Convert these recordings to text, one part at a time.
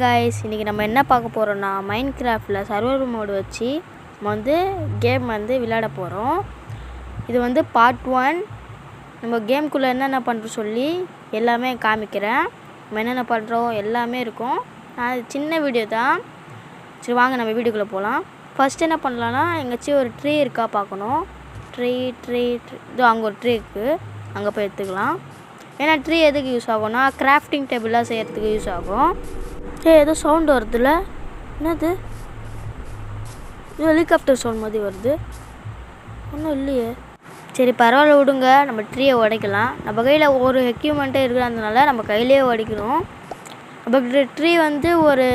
Guys इनकी நம்ம என்ன பார்க்க போறோம்னா மைன்கிராஃப்ட்ல சர்வர் மோட் வச்சு நம்ம வந்து கேம் வந்து விளையாட போறோம். இது வந்து பார்ட் 1. நம்ம கேம்க்குள்ள என்னென்ன பண்றோம் சொல்லி எல்லாமே காமிக்கிறேன். நம்ம என்னென்ன பண்றோம் எல்லாமே இருக்கும். நான் சின்ன வீடியோ தான். சரி வாங்க நம்ம வீடியோக்குள்ள போலாம். ஃபர்ஸ்ட் என்ன பண்ணலாம்னா எங்கச்சி ஒரு ட்ரீ இருக்கா பார்க்கணும். ட்ரீ இதோ அங்க ஒரு ட்ரீ இருக்கு. அங்க போய் எடுத்துக்கலாம். ஏன்னா ட்ரீ எதுக்கு யூஸ் ஆகும்னா கிராஃப்டிங் டேபிள்லாம் செய்யறதுக்கு யூஸ் ஆகும். ஏதோ சவுண்ட் வருதுல்ல, என்னது இது? ஹெலிகாப்டர் சவுண்ட் மாதிரி வருது. ஒன்றும் இல்லையே. சரி பரவாயில்ல விடுங்க, நம்ம ட்ரீயை உடைக்கலாம். நம்ம கையில் ஒரு எக்யூப்மெண்ட்டே இருக்கிறதுனால நம்ம கையிலே உடைக்கணும். நம்ம ட்ரீ வந்து ஒரு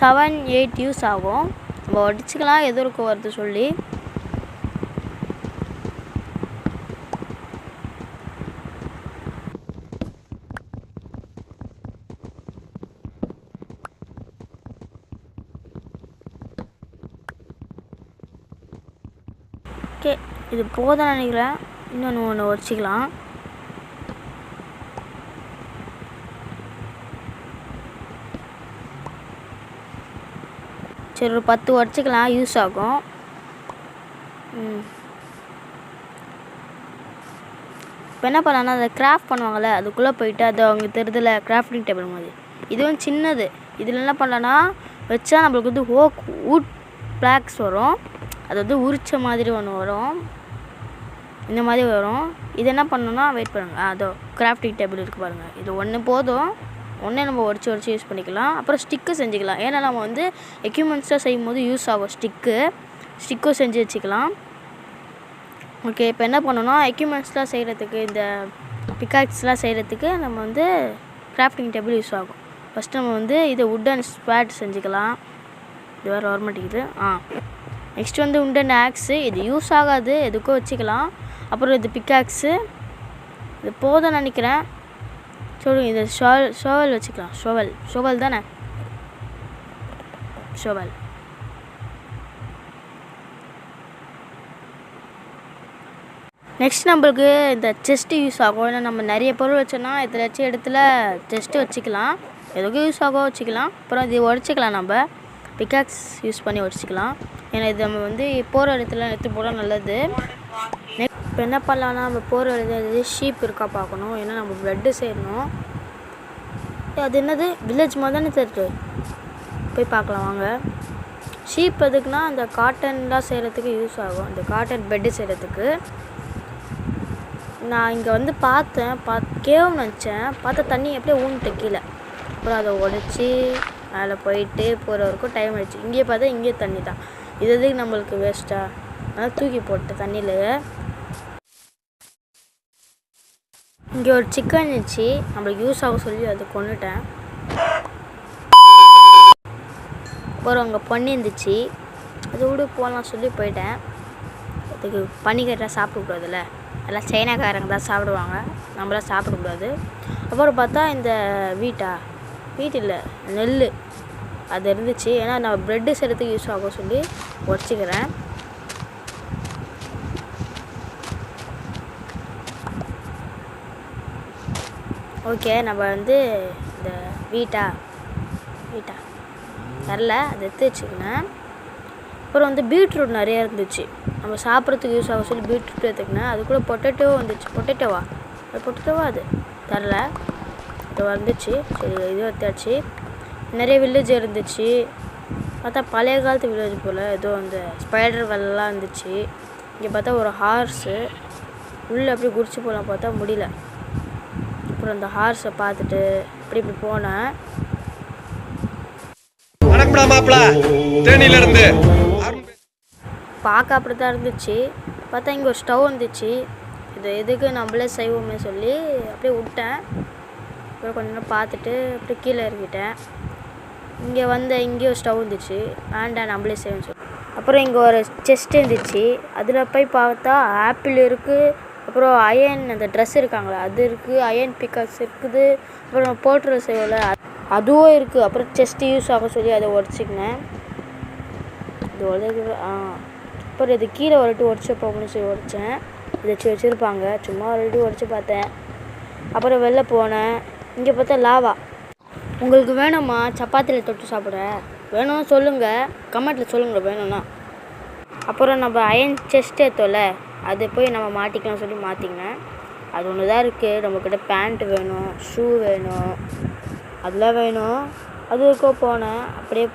7-8 யூஸ் ஆகும். நம்ம உடைச்சிக்கலாம் எதற்கு வருது சொல்லி. ஓகே இது போதும் நினைக்கிறேன். இன்னொன்று ஒன்று உடச்சிக்கலாம். சரி ஒரு 10 உடச்சிக்கலாம், யூஸ் ஆகும். இப்போ என்ன பண்ணலாம்னா அதை கிராஃப்ட் பண்ணுவாங்கள்ல அதுக்குள்ளே போயிட்டு அது அவங்க தெரிதில்ல கிராஃப்டிங் டேபிள் மாதிரி. இதுவும் சின்னது. இதில் என்ன பண்ணலான்னா வச்சா நம்மளுக்கு வந்து வுட் பிளாக்ஸ் வரும். அது வந்து உரிச்ச மாதிரி ஒன்று வரும், இந்த மாதிரி வரும். இது என்ன பண்ணணும்னா வெயிட் பண்ணுங்கள். அதோ கிராஃப்டிங் டேபிள் இருக்குது பாருங்கள். இது ஒன்று போதும். ஒன்றே நம்ம உடச்சி யூஸ் பண்ணிக்கலாம். அப்புறம் ஸ்டிக்கு செஞ்சுக்கலாம். ஏன்னா நம்ம வந்து எக்யூப்மெண்ட்ஸாக செய்யும் போது யூஸ் ஆகும் ஸ்டிக்கும் செஞ்சு வச்சுக்கலாம். ஓகே இப்போ என்ன பண்ணணும்னா எக்யூப்மெண்ட்ஸ்லாம் செய்கிறதுக்கு இந்த பிக்காக்ஸ்லாம் செய்கிறதுக்கு நம்ம வந்து கிராஃப்டிங் டேபிள் யூஸ் ஆகும். ஃபஸ்ட்டு நம்ம வந்து இதை வுட்டன் ஸ்பேட் செஞ்சுக்கலாம். இது வேறு வர மாட்டேங்குது. நெக்ஸ்ட் வந்து உண்டன் ஆக்ஸு. இது யூஸ் ஆகாது, எதுக்கோ வச்சுக்கலாம். அப்புறம் இது பிக்காக்ஸு. இது போதும் நினைக்கிறேன். சொல்லுங்க இது ஷோவல் வச்சுக்கலாம். ஷோவல் தானே, ஷோவல். நெக்ஸ்ட் நம்மளுக்கு இந்த செஸ்ட்டு யூஸ் ஆகும். ஏன்னா நம்ம நிறைய பொருள் வச்சோன்னா எதாச்சும் இடத்துல செஸ்ட்டு வச்சுக்கலாம். எதுக்கும் யூஸ் ஆகும் வச்சுக்கலாம். அப்புறம் இது உடச்சிக்கலாம். நம்ம பிக்காக்ஸ் யூஸ் பண்ணி உடச்சிக்கலாம். ஏன்னா இது நம்ம வந்து போகிற இடத்துல எடுத்து போனால் நல்லது. இப்போ என்ன பண்ணலான்னா நம்ம போகிற இடத்துல ஷீப் இருக்கா பார்க்கணும். ஏன்னா நம்ம ப்ளட்டு செய்யணும். அது என்னது வில்லேஜ் மாதிரி தானே தெரியுது, போய் பார்க்கலாம் வாங்க. ஷீப் எதுக்குன்னா அந்த காட்டன்லாம் செய்கிறதுக்கு யூஸ் ஆகும். அந்த காட்டன் பெட்டு செய்கிறதுக்கு. நான் இங்கே வந்து கேவ் நினச்சேன். பார்த்தா தண்ணி எப்படியே ஊன்ட்டு கீழே. அப்புறம் அதை உடச்சி மேலே போயிட்டு போகிற வரைக்கும் டைம் ஆகிடுச்சு. இங்கே பார்த்தா இங்கே தண்ணி தான். இது எதுக்கு நம்மளுக்கு வேஸ்ட்டாக, அதனால் தூக்கி போட்டு தண்ணியில். இங்கே ஒரு சிக்கன் இருந்துச்சு, நம்மளுக்கு யூஸ் ஆகும் சொல்லி அதை கொண்டுட்டேன். அப்புறம் அங்கே பண்ணி இருந்துச்சு, அது விட போகலாம் சொல்லி போயிட்டேன். அதுக்கு பனிக்கட்டாக சாப்பிடக்கூடாதுல்ல, எல்லாம் சைனாக்காரங்க தான் சாப்பிடுவாங்க, நம்மளாம் சாப்பிடக்கூடாது. அப்புறம் பார்த்தா இந்த வீட்டு இல்லை நெல் அது இருந்துச்சு. ஏன்னா நான் ப்ரெட்டு செய்கிறதுக்கு யூஸ் ஆகும் சொல்லி உடச்சிக்கிறேன். ஓகே நம்ம வந்து இந்த வீட்டா தரல அதை எடுத்து வச்சுக்கினேன். அப்புறம் வந்து பீட்ரூட் நிறையா இருந்துச்சு, நம்ம சாப்பிட்றதுக்கு யூஸ் ஆகும் சொல்லி பீட்ரூட் எடுத்துக்கினேன். அது கூட பொட்டேட்டோ வந்துச்சு. பொட்டேட்டோவா அது தரல, இது வந்துச்சு. சரி இது எடுத்தாச்சு. நிறைய வில்லேஜ் இருந்துச்சு. பார்த்தா பழைய காலத்து வில்லேஜ் போல். ஏதோ அந்த ஸ்பைடர் வெல்லாம் இருந்துச்சு. இங்கே பார்த்தா ஒரு ஹார்ஸு உள்ளே அப்படியே குடிச்சு போகலாம், பார்த்தா முடியல. அப்புறம் அந்த ஹார்ஸை பார்த்துட்டு இப்படி போனேன். பார்க்க அப்படி தான் இருந்துச்சு. பார்த்தா இங்கே ஒரு ஸ்டவ் இருந்துச்சு. இது எதுக்கு நம்மளே செய்வோமே சொல்லி அப்படியே விட்டேன். அப்புறம் கொஞ்ச நேரம் பார்த்துட்டு அப்படியே கீழே இறங்கிட்டேன். இங்கே ஒரு ஸ்டவ் இருந்துச்சு. வேண்டாம் நம்மளே செய்வோம்னு சொல்லி. அப்புறம் இங்கே ஒரு செஸ்ட் இருந்துச்சு. அதில் போய் பார்த்தா ஆப்பிள் இருக்குது. அப்புறம் அயன் அந்த ட்ரெஸ் இருக்காங்களா அது இருக்குது. அயன் பிக்காக்ஸ் இருக்குது. அப்புறம் போர்ட்ரேட் செய்வோம்ல அதுவும் இருக்குது. அப்புறம் செஸ்ட்டு யூஸ் ஆகும் சொல்லி அதை உடச்சிக்கினேன். இது அப்புறம் இது கீழே ஒரு உடச்சி போகணும்னு சொல்லி உடச்சேன். இதை வச்சுருப்பாங்க, சும்மா ஒரு உடச்சி பார்த்தேன். அப்புறம் வெளில போனேன். இங்கே பார்த்தா லாவா உங்களுக்கு வேணுமா சப்பாத்தியில் தொட்டு சாப்பிட? வேணும்னு சொல்லுங்கள், கமெண்ட்டில் சொல்லுங்கள் வேணும்னா. அப்புறம் நம்ம அயன் செஸ்ட் ஏற்றோல, அது போய் நம்ம மாட்டிக்கலாம் சொல்லி மாற்றிங்க. அது ஒன்று தான் இருக்குது. நம்மக்கிட்ட பேண்ட் வேணும், ஷூ வேணும், அதெல்லாம் வேணும். அதுக்கோ போனேன், அப்படியே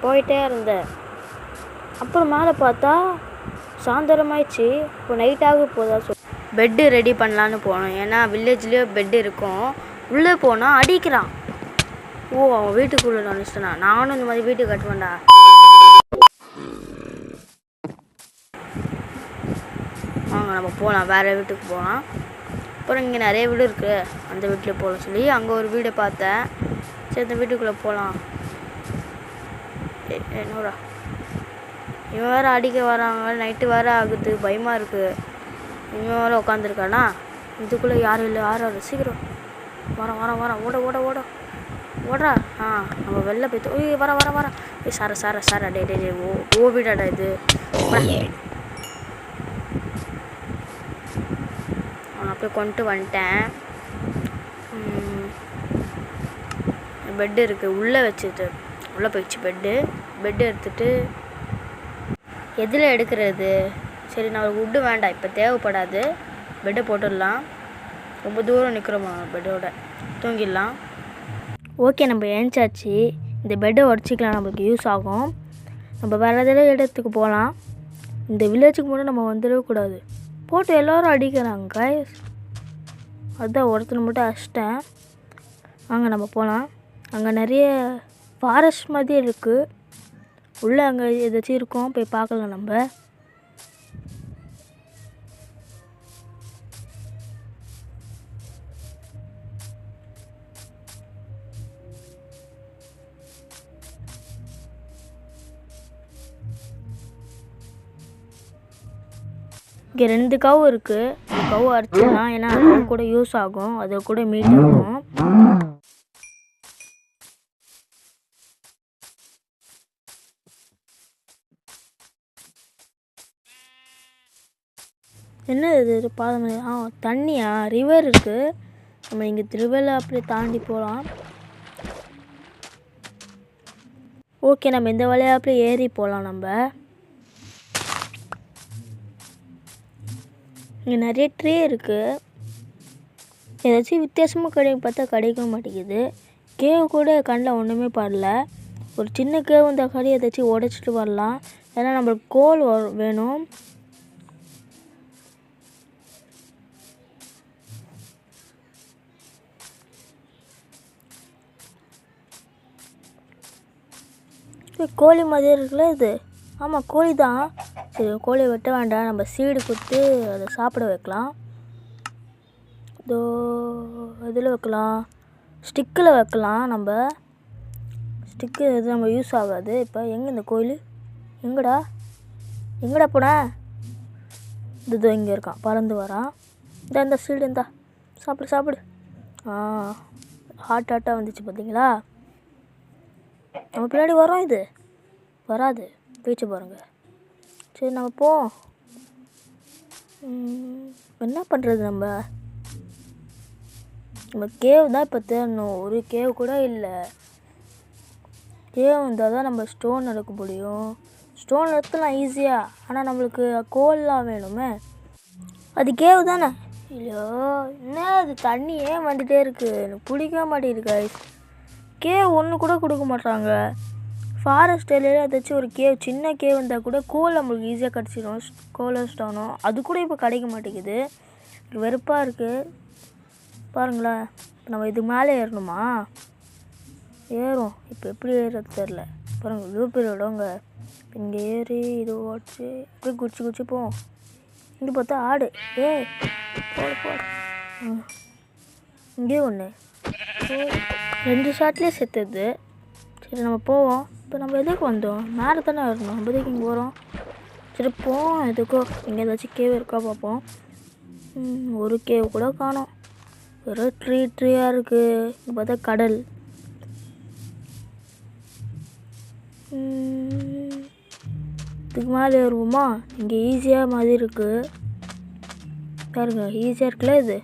போயிட்டே இருந்தேன். அப்புறம் மேலே பார்த்தா சாயந்தரமாயிடுச்சு. இப்போ நைட்டாக போதா பெட்டு ரெடி பண்ணலான்னு போனோம். ஏன்னா வில்லேஜ்லேயே பெட்டு இருக்கும். உள்ளே போனால் அடிக்கிறான். ஓ, அவன் வீட்டுக்குள்ளே நினச்சிட்டேனா? நானும் இந்த மாதிரி வீட்டுக்கு கட்டுவேன்டா. வாங்க நம்ம போகலாம், வேறு வீட்டுக்கு போகலாம். அப்புறம் இங்கே நிறைய வீடு இருக்குது, அந்த வீட்டில் போகலாம் சொல்லி அங்கே ஒரு வீடை பார்த்தேன். சரி, இந்த வீட்டுக்குள்ளே போகலாம். என்னோடா இவன் வேறு அடிக்க வராங்க. நைட்டு வேறு ஆகுது, பயமாக இருக்குது. இவன் வேறு உட்காந்துருக்கானா? இதுக்குள்ளே யாரும் இல்லை. யாரும் சீக்கிரம் வரேன். ஓடுறா. நம்ம வெளில போய்த்து. ஓய் வர சார டே ஓ வீடாடா இது. அவனை அப்படியே கொண்டு வந்துட்டேன். பெட்டு இருக்குது, உள்ளே போயிடுச்சு பெட்டு எடுத்துகிட்டு எதில் எடுக்கிறது? சரி, நம்மளுக்கு வுட்டு வேண்டாம், இப்போ தேவைப்படாது. பெட்டை போட்டுடலாம். ரொம்ப தூரம் நிற்கிறோமா, பெட்டோட தூங்கிடலாம். ஓகே, நம்ம ஏஞ்சாச்சு. இந்த பெட்டை உடச்சிக்கலாம், நம்மளுக்கு யூஸ் ஆகும். நம்ம வேறு எதாவது இடத்துக்கு போகலாம். இந்த வில்லேஜுக்கு மட்டும் நம்ம வந்துடக்கூடாது. போட்டு எல்லோரும் அடிக்கிறாங்க கைஸ். அதுதான் ஒருத்தனை மட்டும் அடிச்சிட்டேன். வாங்க நம்ம போகலாம். அங்கே நிறைய ஃபாரஸ்ட் மாதிரி இருக்குது. உள்ளே அங்கே ஏதாச்சும் இருக்கும், போய் பார்க்கலாம் நம்ம. இங்கே 2 கவு இருக்குது. அந்த கவு அரைச்சிடலாம், ஏன்னா அது கூட யூஸ் ஆகும், அது கூட மீட் ஆகும். என்ன இது பாதம்? தண்ணியா? ரிவர் இருக்குது. நம்ம இங்கே ரிவரில் அப்படியே தாண்டி போகலாம். ஓகே, நம்ம இந்த வழியாக அப்படியே ஏறி போகலாம். நம்ம இங்கே நிறைய ட்ரீ இருக்குது. ஏதாச்சும் வித்தியாசமாக பார்த்தா கிடைக்க மாட்டேங்குது. கேவ் கூட கண்ணில் ஒன்றுமே படல. ஒரு சின்ன கேவ் இந்த கடை ஏதாச்சும் உடைச்சிட்டு வரலாம். ஏன்னா நம்மளுக்கு கோல் வேணும். கோழி மாதிரி இருக்குல்ல இது? ஆமாம், கோழி தான். சரி, கோழியை வெட்ட வேண்டாம், நம்ம சீடு கொடுத்து அதை சாப்பிட வைக்கலாம். இதோ இதில் வைக்கலாம், ஸ்டிக்கில் வைக்கலாம். நம்ம ஸ்டிக்கு எது நம்ம யூஸ் ஆகாது. இப்போ எங்கே இந்த கோழி? எங்கடா போன? இதோ இங்கே இருக்கான், பறந்து வரான். இந்த சீடு இருந்தா சாப்பிடு. ஹாட்டாக வந்துச்சு பார்த்தீங்களா? நம்ம பின்னாடி வரோம். இது வராது, போயிடுச்சு பாருங்க. சரி, நம்ம போவோம். என்ன பண்ணுறது? நம்ம கேவ் தான் இப்போ தேடணும். ஒரு கேவ் கூட இல்லை. கேவ் இருந்தால் தான் நம்ம ஸ்டோன் எடுக்க முடியும். ஸ்டோன் எடுத்துலாம் ஈஸியாக, ஆனால் நம்மளுக்கு கோல்லாம் வேணுமே. அது கேவ் தானே? இல்லையோ, என்ன அது தண்ணியே வந்துகிட்டே இருக்குது. எனக்கு பிடிக்க மாட்டேங்குது. கேவ் ஒன்று கூட கொடுக்க மாட்டாங்க. ஃபாரஸ்ட் ஏரியாவில் ஏதாச்சும் ஒரு கேவ், சின்ன கேவ் இருந்தால் கூட கோல் நம்மளுக்கு ஈஸியாக கிடச்சிடும். கோலம் ஸ்டோனும் அது கூட இப்போ கிடைக்க மாட்டேங்குது. வெறுப்பாக இருக்குது. பாருங்களேன், நம்ம இது மேலே ஏறணுமா? ஏறும். இப்போ எப்படி ஏறது தெரில. பாருங்கள், இவ்வளோ பெரிய இடங்க. இங்கே ஏறி இது ஓடிச்சு இப்படி குச்சி போவோம். இங்கே பார்த்தா ஆடு. போடு. இங்கே ஒன்று 2 ஷாட்லேயே செத்துது. சரி, நம்ம போவோம். இப்போ நம்ம எதுக்கு வந்தோம்? மேலே தானே வரணும். நம்ம எதுக்கு இங்கே போகிறோம்? சரி, போவோம். எதுக்கோ இங்கே ஏதாச்சும் கேவ் இருக்கா பார்ப்போம். ஒரு கேவ் கூட காணோம். வெறும் ட்ரீயாக இருக்குது. இங்கே பார்த்தா கடல். இதுக்கு மேலே ஏறுவோமா? இங்கே ஈஸியாக மாதிரி இருக்குது பாருங்க. ஈஸியாக இருக்குல்ல இது?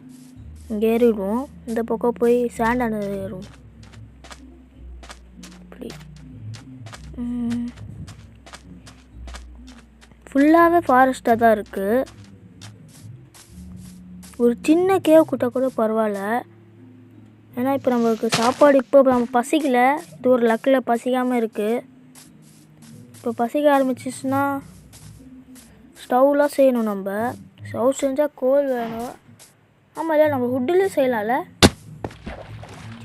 இங்கே ஏறிடுவோம். இந்த பக்கம் போய் சாண்டான ஏறுவோம். இப்படி ஃபுல்லாகவே ஃபாரஸ்ட்டாக தான் இருக்குது. ஒரு சின்ன கேவ் கூட்ட கூட பரவாயில்ல. ஏன்னா இப்போ நம்மளுக்கு சாப்பாடு இப்போ நம்ம பசிக்கல. இது ஒரு லக்கில் பசிக்காமல் இருக்குது. இப்போ பசிக்க ஆரம்பிச்சிச்சுன்னா ஸ்டவ்லாம் செய்யணும். நம்ம ஸ்டவ் செஞ்சால் கோல் வேணும். ஆமாம் இல்லை, நம்ம வுட்டிலே செய்யலாம்ல.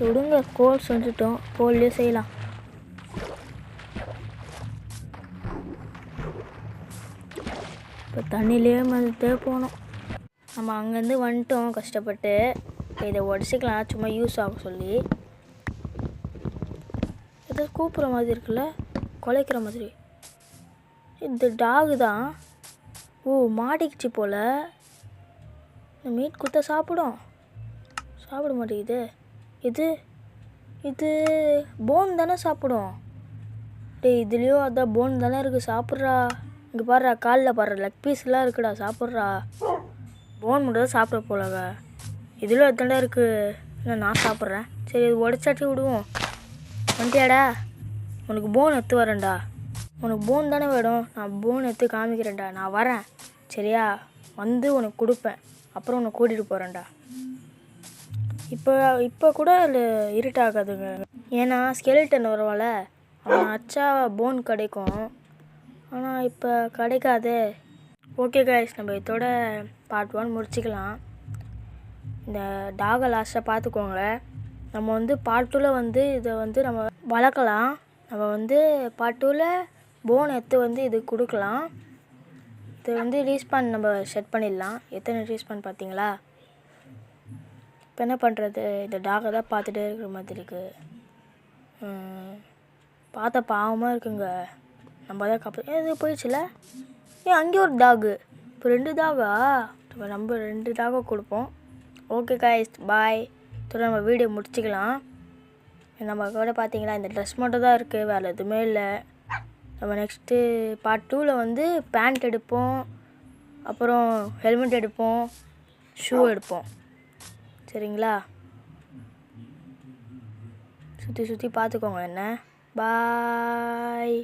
விடுங்க, கோல் செஞ்சுட்டோம், கோல்லே செய்யலாம். இப்போ தண்ணியிலே வந்துட்டே போனோம். நம்ம அங்கேருந்து வந்துட்டோம் கஷ்டப்பட்டு. இதை உடச்சிக்கலாம், சும்மா யூஸ் ஆகும் சொல்லி. ஏதோ கூப்பிட்ற மாதிரி இருக்குல்ல, குலைக்கிற மாதிரி. இந்த டாகு தான். ஓ, மாட்டிக்கிச்சு போல். இந்த மீட் கொடுத்தா சாப்பிட மாட்டேங்குது. இது போன் தானே சாப்பிடும். இதுலேயும் அதான் போன் தானே இருக்குது, சாப்பிட்றா. இங்கே பாடுறா, காலில் பாடுற லெக் பீஸ்லாம் இருக்குடா, சாப்பிட்றா. போன் மட்டும் தான் சாப்பிட போலங்க. இதில் எத்தனை இருக்குது. இல்லை, நான் சாப்பிட்றேன். சரி, இது உடச்சாட்டி விடுவோம். வந்துட்டியாடா, உனக்கு போன் எடுத்து வரேன்டா. உனக்கு போன் தானே வேணும், நான் போன் எடுத்து காமிக்கிறேன்டா. நான் வரேன் சரியா, வந்து உனக்கு கொடுப்பேன், அப்புறம் உன்னை கூட்டிகிட்டு போகிறேன்டா. இப்போ கூட இருட்டாகாதுங்க. ஏன்னா ஸ்கெலிட்டன் வருவாள், அவன் அச்சா போன் கிடைக்கும். ஆனால் இப்போ கிடைக்காது. ஓகே கைஸ், நம்ம இதோட பார்ட் 1 முடிச்சுக்கலாம். இந்த டாகை லாஸ்ட்டாக பார்த்துக்கோங்க. நம்ம வந்து பார்ட் 2ல் இதை நம்ம வளர்க்கலாம். நம்ம பார்ட் 2ல் போன் எடுத்து இது கொடுக்கலாம். இது ரீஸ்பான் நம்ம செட் பண்ணிடலாம். எத்தனை ரீஸ்பான் பார்த்தீங்களா? இப்போ என்ன பண்ணுறது, இந்த டாகை தான் பார்த்துட்டே இருக்கிற மாதிரி இருக்குது. பார்த்தா பாவமாக இருக்குங்க. நம்ம தான் இது போயிடுச்சுல. அங்கேயும் ஒரு டாகு. இப்போ 2 டாகா? நம்ம 2 டாகை கொடுப்போம். ஓகே கைஸ், பாய். இதோட நம்ம வீடியோ முடிச்சுக்கலாம். நம்ம கூட பார்த்தீங்களா, இந்த ட்ரெஸ் மட்டும் தான் இருக்குது, வேறு எதுவுமே இல்லை. நம்ம நெக்ஸ்ட்டு பார்ட் 2ல் பேண்ட் எடுப்போம், அப்புறம் ஹெல்மெட் எடுப்போம், ஷூ எடுப்போம். சரிங்களா? சுற்றி பார்த்துக்கோங்க என்ன. பாய்.